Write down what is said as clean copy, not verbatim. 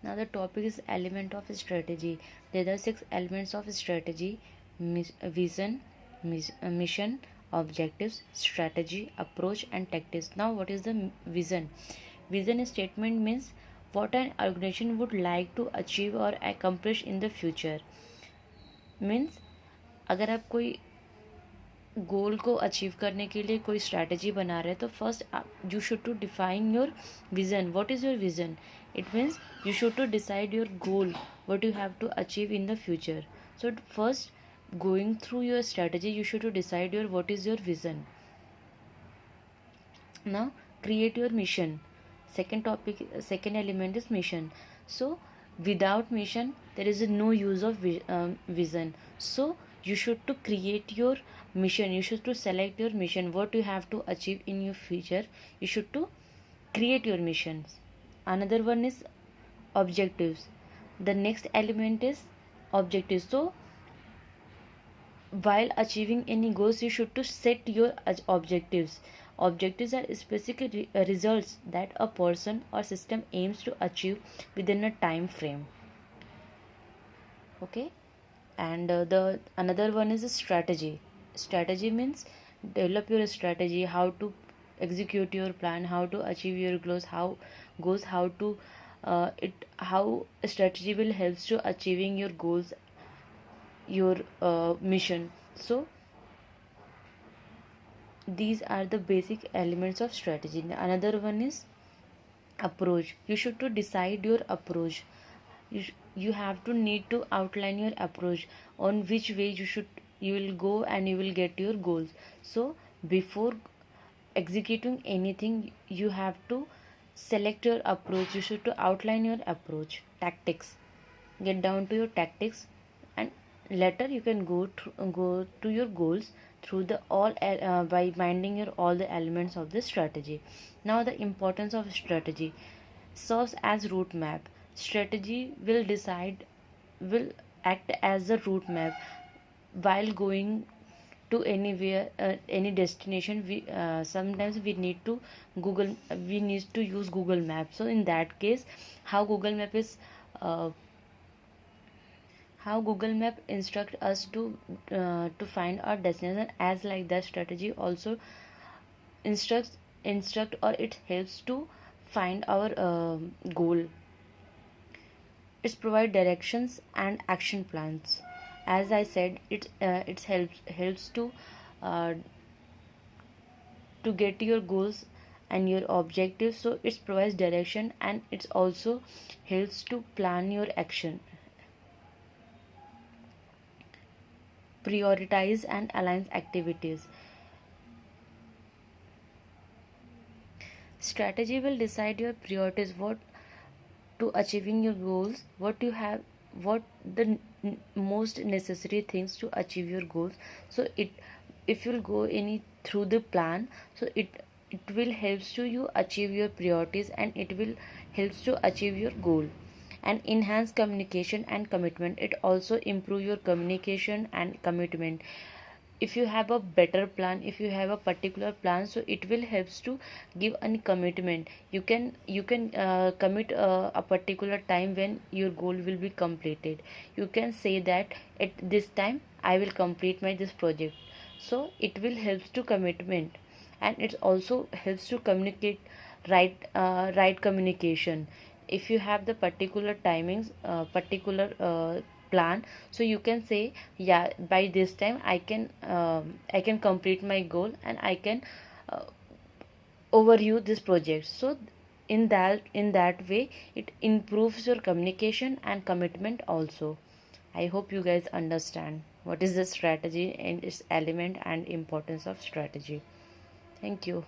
Now the topic is element of strategy. There are 6 elements of strategy: vision, mission, objectives, strategy, approach, and tactics. Now what is the vision? Vision statement means what an organization would like to achieve or accomplish in the future. Means अगर आप कोई गोल को achieve करने के लिए कोई strategy बना रहे हैं तो first you should to define your vision. What is your vision? It means you should to decide your goal what you have to achieve in the future. So first going through your strategy you should to decide your what is your vision. Now create your mission. Second element is mission. So without mission there is no use of vision. So you should to create your mission. You should to select your mission, what you have to achieve in your future. You should to create your missions. Another one is objectives. The next element is objectives. So while achieving any goals you should to set your objectives. Objectives are specific results that a person or system aims to achieve within a time frame. Okay. And the another one is a strategy. Strategy means develop your strategy, how to execute your plan, how to achieve your goals, how to how a strategy will helps to achieving your goals, your mission. So these are the basic elements of strategy. Another one is approach. You should to decide your approach. You have to need to outline your approach on which way you will go and you will get your goals. So before executing anything you have to select your approach. You should to outline your approach. Tactics. Get down to your tactics, and later you can go to your goals through the all by minding your all the elements of the strategy. Now the importance of strategy serves as route map. Strategy will act as a route map while going to anywhere, any destination. We sometimes we need to use Google Map. So in that case how Google Map instruct us to find our destination, as like that strategy also instruct or it helps to find our goal. It's provide directions and action plans. As I said, it helps uh, to get your goals and your objectives. So it provides direction and it also helps to plan your action, prioritize and align activities. Strategy will decide your priorities, what to achieving your goals, what the most necessary things to achieve your goals. So if you'll go any through the plan, so it will helps to you achieve your priorities and it will helps to achieve your goal. And enhance communication and commitment. It also improve your communication and commitment. If you have a better plan, if you have a particular plan, so it will helps to give a commitment. You can commit a particular time when your goal will be completed. You can say that at this time I will complete this project. So it will helps to commitment, and it also helps to communicate right communication. If you have the particular timings, particular plan, so you can say, yeah, by this time I can complete my goal and I can uh, overview this project. So in that way it improves your communication and commitment also. I hope you guys understand what is the strategy and its element and importance of strategy. Thank you.